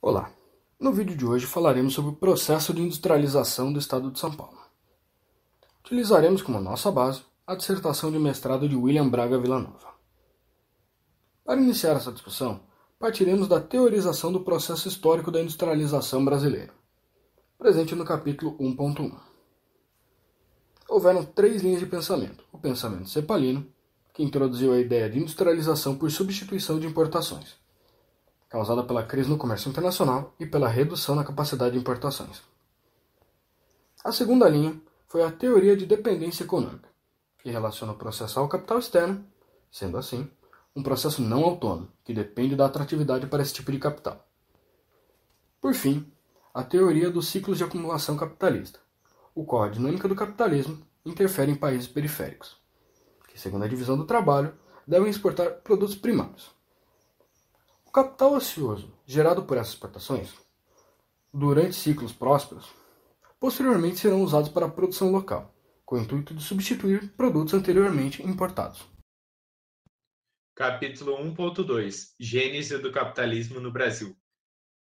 Olá, no vídeo de hoje falaremos sobre o processo de industrialização do estado de São Paulo. Utilizaremos como nossa base a dissertação de mestrado de William Braga Villanova. Para iniciar essa discussão, partiremos da teorização do processo histórico da industrialização brasileira, presente no capítulo 1.1. Houveram três linhas de pensamento: o pensamento cepalino, que introduziu a ideia de industrialização por substituição de importações, causada pela crise no comércio internacional e pela redução na capacidade de importações. A segunda linha foi a teoria de dependência econômica, que relaciona o processo ao capital externo, sendo assim, um processo não autônomo, que depende da atratividade para esse tipo de capital. Por fim, a teoria dos ciclos de acumulação capitalista, o qual a dinâmica do capitalismo interfere em países periféricos, que, segundo a divisão do trabalho, devem exportar produtos primários. O capital ocioso gerado por essas exportações, durante ciclos prósperos, posteriormente serão usados para a produção local, com o intuito de substituir produtos anteriormente importados. Capítulo 1.2 Gênese do capitalismo no Brasil.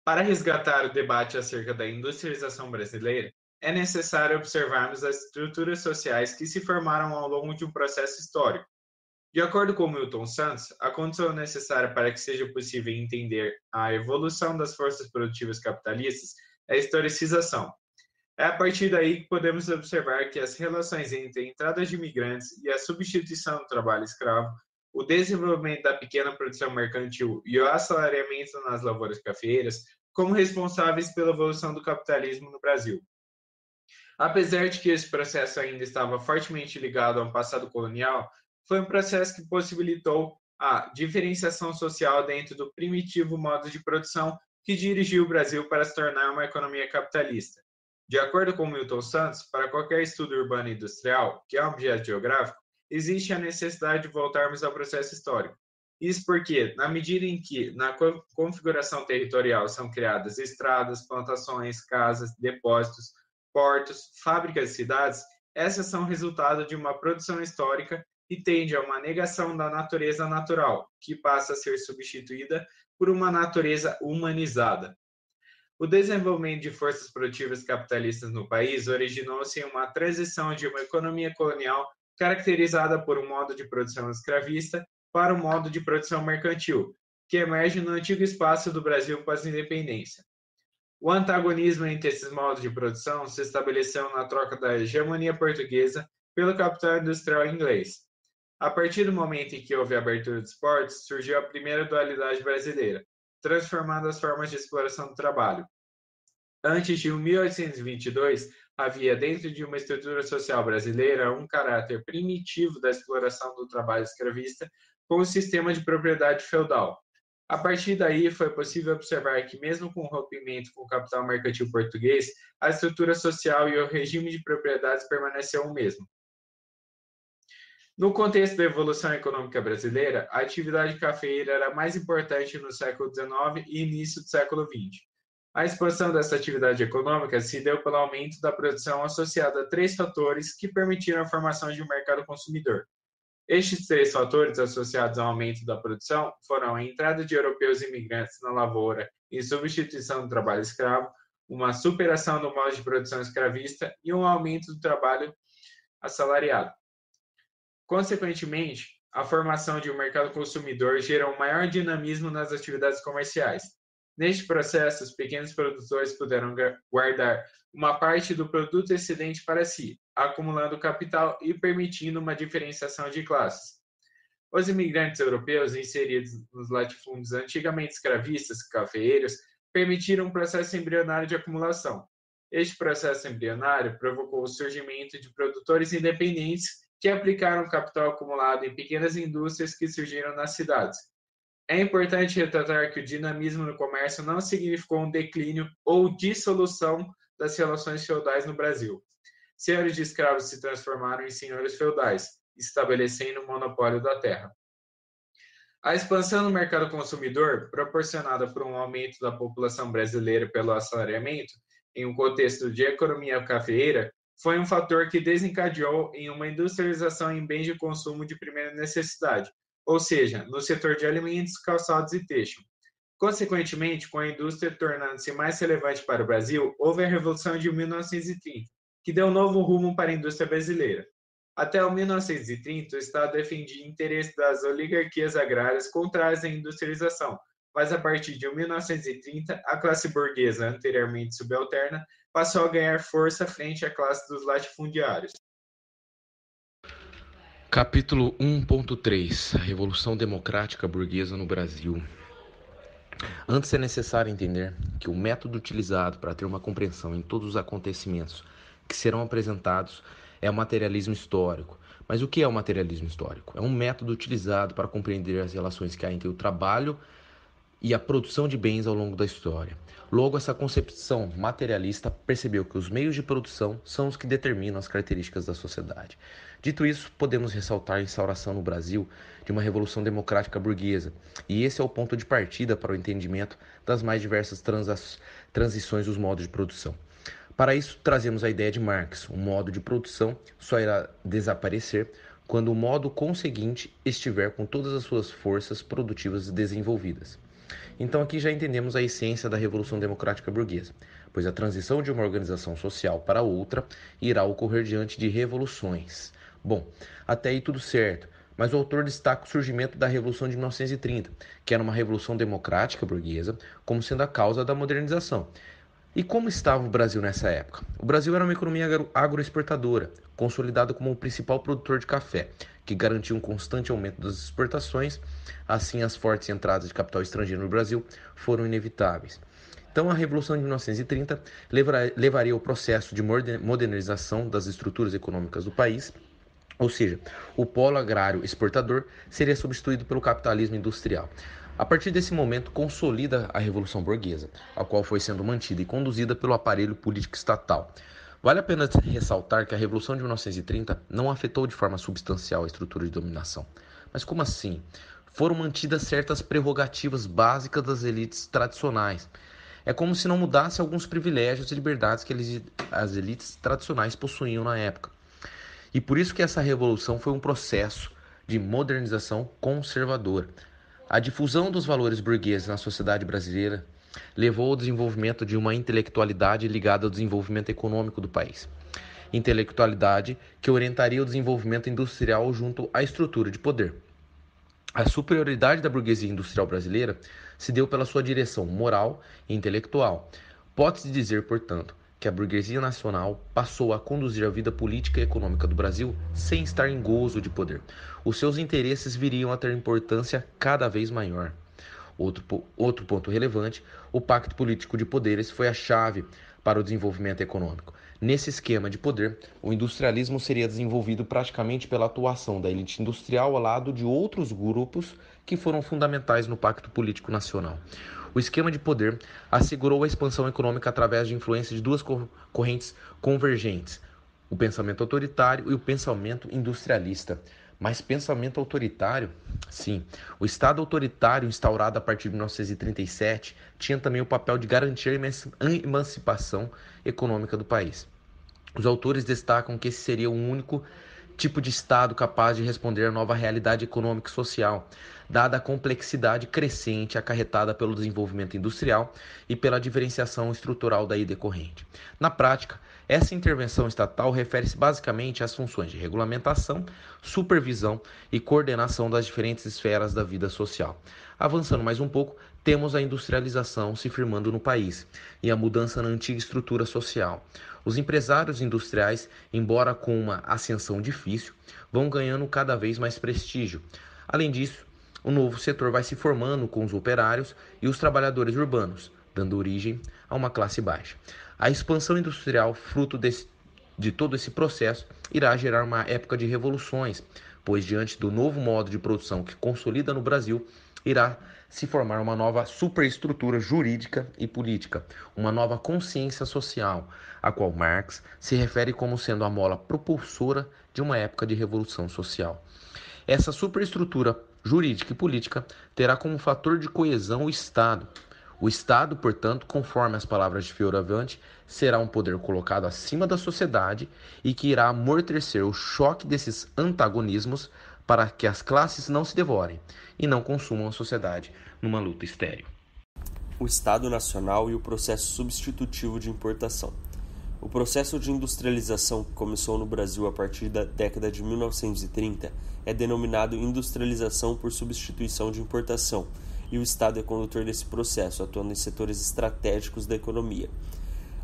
Para resgatar o debate acerca da industrialização brasileira, é necessário observarmos as estruturas sociais que se formaram ao longo de um processo histórico. De acordo com Milton Santos, a condição necessária para que seja possível entender a evolução das forças produtivas capitalistas é a historicização. É a partir daí que podemos observar que as relações entre a entrada de imigrantes e a substituição do trabalho escravo, o desenvolvimento da pequena produção mercantil e o assalariamento nas lavouras cafeeiras, como responsáveis pela evolução do capitalismo no Brasil. Apesar de que esse processo ainda estava fortemente ligado a um passado colonial, foi um processo que possibilitou a diferenciação social dentro do primitivo modo de produção que dirigiu o Brasil para se tornar uma economia capitalista. De acordo com Milton Santos, para qualquer estudo urbano e industrial, que é um objeto geográfico, existe a necessidade de voltarmos ao processo histórico. Isso porque, na medida em que na configuração territorial são criadas estradas, plantações, casas, depósitos, portos, fábricas e cidades, essas são resultado de uma produção histórica e tende a uma negação da natureza natural, que passa a ser substituída por uma natureza humanizada. O desenvolvimento de forças produtivas capitalistas no país originou-se em uma transição de uma economia colonial caracterizada por um modo de produção escravista para um modo de produção mercantil, que emerge no antigo espaço do Brasil pós-independência. O antagonismo entre esses modos de produção se estabeleceu na troca da hegemonia portuguesa pelo capital industrial inglês. A partir do momento em que houve a abertura dos portos, surgiu a primeira dualidade brasileira, transformando as formas de exploração do trabalho. Antes de 1822, havia dentro de uma estrutura social brasileira um caráter primitivo da exploração do trabalho escravista com o sistema de propriedade feudal. A partir daí, foi possível observar que, mesmo com o rompimento com o capital mercantil português, a estrutura social e o regime de propriedades permaneceu o mesmo. No contexto da evolução econômica brasileira, a atividade cafeeira era mais importante no século XIX e início do século XX. A expansão dessa atividade econômica se deu pelo aumento da produção associada a três fatores que permitiram a formação de um mercado consumidor. Estes três fatores associados ao aumento da produção foram a entrada de europeus imigrantes na lavoura em substituição do trabalho escravo, uma superação do modo de produção escravista e um aumento do trabalho assalariado. Consequentemente, a formação de um mercado consumidor gera um maior dinamismo nas atividades comerciais. Neste processo, os pequenos produtores puderam guardar uma parte do produto excedente para si, acumulando capital e permitindo uma diferenciação de classes. Os imigrantes europeus inseridos nos latifúndios antigamente escravistas, cafeeiros, permitiram um processo embrionário de acumulação. Este processo embrionário provocou o surgimento de produtores independentes que aplicaram capital acumulado em pequenas indústrias que surgiram nas cidades. É importante retratar que o dinamismo no comércio não significou um declínio ou dissolução das relações feudais no Brasil. Senhores de escravos se transformaram em senhores feudais, estabelecendo o monopólio da terra. A expansão no mercado consumidor, proporcionada por um aumento da população brasileira pelo assalariamento, em um contexto de economia cafeeira, foi um fator que desencadeou em uma industrialização em bens de consumo de primeira necessidade, ou seja, no setor de alimentos, calçados e têxtil. Consequentemente, com a indústria tornando-se mais relevante para o Brasil, houve a Revolução de 1930, que deu um novo rumo para a indústria brasileira. Até o 1930, o Estado defendia interesses das oligarquias agrárias contrárias à industrialização, mas a partir de 1930, a classe burguesa, anteriormente subalterna, passou a ganhar força frente à classe dos latifundiários. Capítulo 1.3 A Revolução Democrática Burguesa no Brasil. Antes é necessário entender que o método utilizado para ter uma compreensão em todos os acontecimentos que serão apresentados é o materialismo histórico. Mas o que é o materialismo histórico? É um método utilizado para compreender as relações que há entre o trabalho e a produção de bens ao longo da história. Logo, essa concepção materialista percebeu que os meios de produção são os que determinam as características da sociedade. Dito isso, podemos ressaltar a instauração no Brasil de uma revolução democrática burguesa, e esse é o ponto de partida para o entendimento das mais diversas transições dos modos de produção. Para isso, trazemos a ideia de Marx: um modo de produção só irá desaparecer quando o modo conseguinte estiver com todas as suas forças produtivas desenvolvidas. Então aqui já entendemos a essência da Revolução Democrática Burguesa, pois a transição de uma organização social para outra irá ocorrer diante de revoluções. Bom, até aí tudo certo, mas o autor destaca o surgimento da Revolução de 1930, que era uma revolução democrática burguesa, como sendo a causa da modernização. E como estava o Brasil nessa época? O Brasil era uma economia agroexportadora, consolidado como o principal produtor de café, que garantia um constante aumento das exportações. Assim, as fortes entradas de capital estrangeiro no Brasil foram inevitáveis. Então, a Revolução de 1930 levaria ao processo de modernização das estruturas econômicas do país, ou seja, o polo agrário exportador seria substituído pelo capitalismo industrial. A partir desse momento, consolida a Revolução Burguesa, a qual foi sendo mantida e conduzida pelo aparelho político estatal. Vale a pena ressaltar que a Revolução de 1930 não afetou de forma substancial a estrutura de dominação. Mas como assim? Foram mantidas certas prerrogativas básicas das elites tradicionais. É como se não mudasse alguns privilégios e liberdades que as elites tradicionais possuíam na época. E por isso que essa revolução foi um processo de modernização conservadora. A difusão dos valores burgueses na sociedade brasileira levou ao desenvolvimento de uma intelectualidade ligada ao desenvolvimento econômico do país. Intelectualidade que orientaria o desenvolvimento industrial junto à estrutura de poder. A superioridade da burguesia industrial brasileira se deu pela sua direção moral e intelectual. Pode-se dizer, portanto, que a burguesia nacional passou a conduzir a vida política e econômica do Brasil sem estar em gozo de poder. Os seus interesses viriam a ter importância cada vez maior. Outro ponto relevante, o Pacto Político de Poderes foi a chave para o desenvolvimento econômico. Nesse esquema de poder, o industrialismo seria desenvolvido praticamente pela atuação da elite industrial ao lado de outros grupos que foram fundamentais no Pacto Político Nacional. O esquema de poder assegurou a expansão econômica através de influência de duas correntes convergentes, o pensamento autoritário e o pensamento industrialista. Mas pensamento autoritário? Sim, o Estado autoritário instaurado a partir de 1937 tinha também o papel de garantir a emancipação econômica do país. Os autores destacam que esse seria o único tipo de Estado capaz de responder à nova realidade econômica e social, dada a complexidade crescente acarretada pelo desenvolvimento industrial e pela diferenciação estrutural daí decorrente. Na prática, essa intervenção estatal refere-se basicamente às funções de regulamentação, supervisão e coordenação das diferentes esferas da vida social. Avançando mais um pouco, temos a industrialização se firmando no país e a mudança na antiga estrutura social. Os empresários industriais, embora com uma ascensão difícil, vão ganhando cada vez mais prestígio. Além disso, o novo setor vai se formando com os operários e os trabalhadores urbanos, dando origem a uma classe baixa. A expansão industrial, fruto de todo esse processo, irá gerar uma época de revoluções, pois diante do novo modo de produção que consolida no Brasil, irá se formar uma nova superestrutura jurídica e política, uma nova consciência social, a qual Marx se refere como sendo a mola propulsora de uma época de revolução social. Essa superestrutura jurídica e política terá como fator de coesão o Estado. O Estado, portanto, conforme as palavras de Fioravante, será um poder colocado acima da sociedade e que irá amortecer o choque desses antagonismos para que as classes não se devorem e não consumam a sociedade numa luta estéril. o Estado Nacional e o processo substitutivo de importação. O processo de industrialização que começou no Brasil a partir da década de 1930 é denominado industrialização por substituição de importação, e o Estado é condutor desse processo, atuando em setores estratégicos da economia.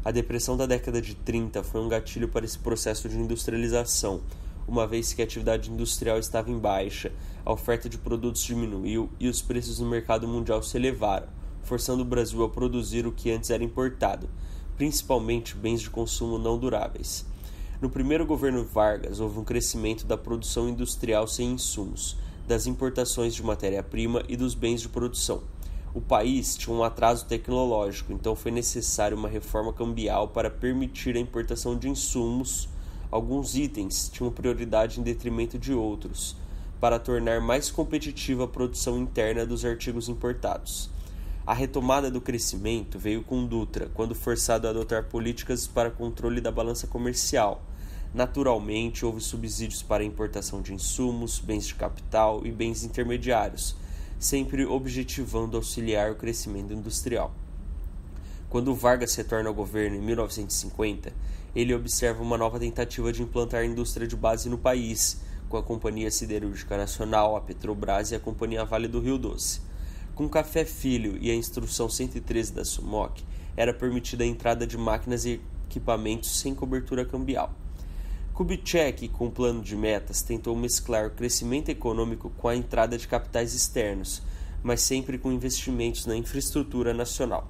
A depressão da década de 30 foi um gatilho para esse processo de industrialização, uma vez que a atividade industrial estava em baixa, a oferta de produtos diminuiu e os preços no mercado mundial se elevaram, forçando o Brasil a produzir o que antes era importado, principalmente bens de consumo não duráveis. No primeiro governo Vargas, houve um crescimento da produção industrial sem insumos, das importações de matéria-prima e dos bens de produção. O país tinha um atraso tecnológico, então foi necessária uma reforma cambial para permitir a importação de insumos. Alguns itens tinham prioridade em detrimento de outros, para tornar mais competitiva a produção interna dos artigos importados. A retomada do crescimento veio com Dutra, quando forçado a adotar políticas para controle da balança comercial. Naturalmente, houve subsídios para a importação de insumos, bens de capital e bens intermediários, sempre objetivando auxiliar o crescimento industrial. Quando Vargas retorna ao governo em 1950, ele observa uma nova tentativa de implantar a indústria de base no país, com a Companhia Siderúrgica Nacional, a Petrobras e a Companhia Vale do Rio Doce. Com Café Filho e a Instrução 113 da SUMOC, era permitida a entrada de máquinas e equipamentos sem cobertura cambial. Kubitschek, com o plano de metas, tentou mesclar o crescimento econômico com a entrada de capitais externos, mas sempre com investimentos na infraestrutura nacional.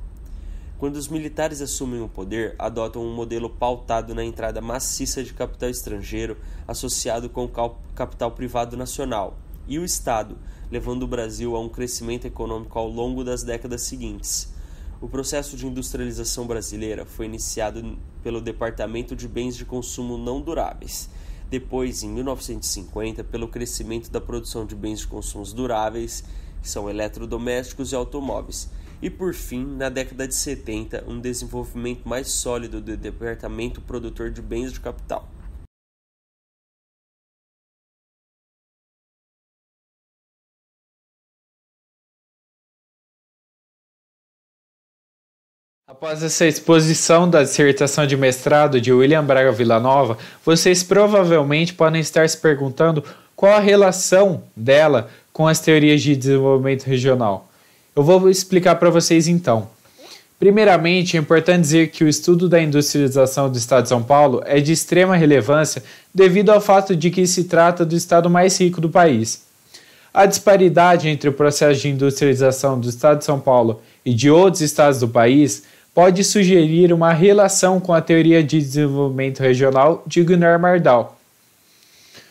Quando os militares assumem o poder, adotam um modelo pautado na entrada maciça de capital estrangeiro associado com o capital privado nacional, e o Estado, levando o Brasil a um crescimento econômico ao longo das décadas seguintes. O processo de industrialização brasileira foi iniciado pelo Departamento de Bens de Consumo Não Duráveis, depois, em 1950, pelo crescimento da produção de bens de consumo duráveis, que são eletrodomésticos e automóveis, e, por fim, na década de 70, um desenvolvimento mais sólido do Departamento Produtor de Bens de Capital. Após essa exposição da dissertação de mestrado de William Braga Villanova, vocês provavelmente podem estar se perguntando qual a relação dela com as teorias de desenvolvimento regional. Eu vou explicar para vocês então. Primeiramente, é importante dizer que o estudo da industrialização do estado de São Paulo é de extrema relevância devido ao fato de que se trata do estado mais rico do país. A disparidade entre o processo de industrialização do estado de São Paulo e de outros estados do país pode sugerir uma relação com a teoria de desenvolvimento regional de Gunnar Myrdal.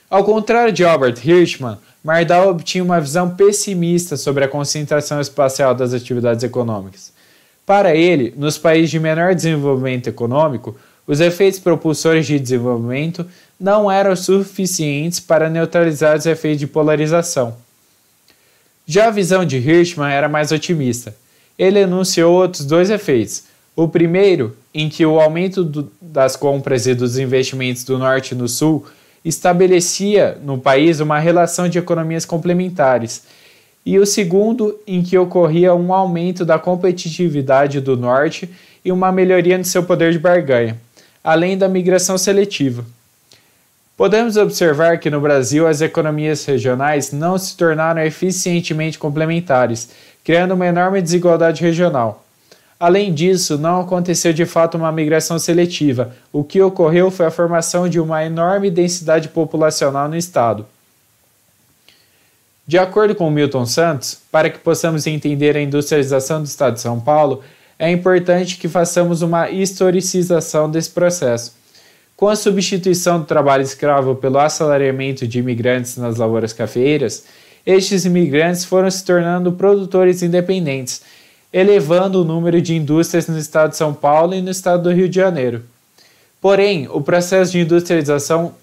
Ao contrário de Albert Hirschman, Myrdal obtinha uma visão pessimista sobre a concentração espacial das atividades econômicas. Para ele, nos países de menor desenvolvimento econômico, os efeitos propulsores de desenvolvimento não eram suficientes para neutralizar os efeitos de polarização. Já a visão de Hirschman era mais otimista. Ele enunciou outros dois efeitos. O primeiro, em que o aumento das compras e dos investimentos do norte e do sul estabelecia no país uma relação de economias complementares, e o segundo, em que ocorria um aumento da competitividade do norte e uma melhoria no seu poder de barganha, além da migração seletiva. Podemos observar que no Brasil as economias regionais não se tornaram eficientemente complementares, criando uma enorme desigualdade regional. Além disso, não aconteceu de fato uma migração seletiva. O que ocorreu foi a formação de uma enorme densidade populacional no estado. De acordo com Milton Santos, para que possamos entender a industrialização do estado de São Paulo, é importante que façamos uma historicização desse processo. Com a substituição do trabalho escravo pelo assalariamento de imigrantes nas lavouras cafeeiras, estes imigrantes foram se tornando produtores independentes, elevando o número de indústrias no estado de São Paulo e no estado do Rio de Janeiro. Porém, o processo de industrialização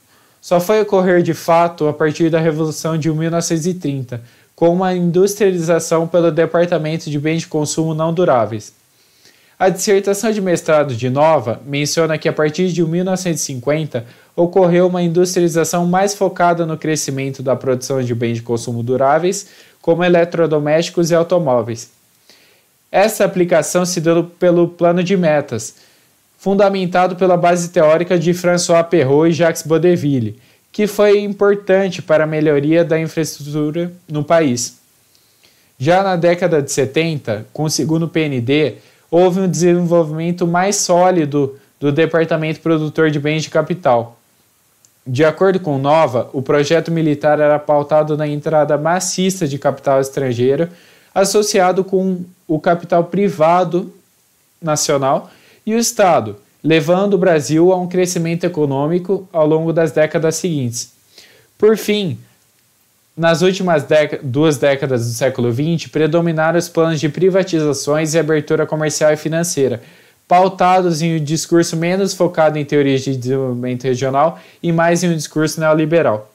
só foi ocorrer de fato a partir da Revolução de 1930, com uma industrialização pelo Departamento de Bens de Consumo Não Duráveis. A dissertação de mestrado de Nova menciona que a partir de 1950 ocorreu uma industrialização mais focada no crescimento da produção de bens de consumo duráveis, como eletrodomésticos e automóveis. Essa aplicação se deu pelo plano de metas, fundamentado pela base teórica de François Perrault e Jacques Baudeville, que foi importante para a melhoria da infraestrutura no país. Já na década de 70, com o segundo PND, houve um desenvolvimento mais sólido do Departamento Produtor de Bens de Capital. De acordo com Nova, o projeto militar era pautado na entrada maciça de capital estrangeiro, associado com o capital privado nacional e o Estado, levando o Brasil a um crescimento econômico ao longo das décadas seguintes. Por fim, nas últimas duas décadas do século XX, predominaram os planos de privatizações e abertura comercial e financeira, pautados em um discurso menos focado em teorias de desenvolvimento regional e mais em um discurso neoliberal.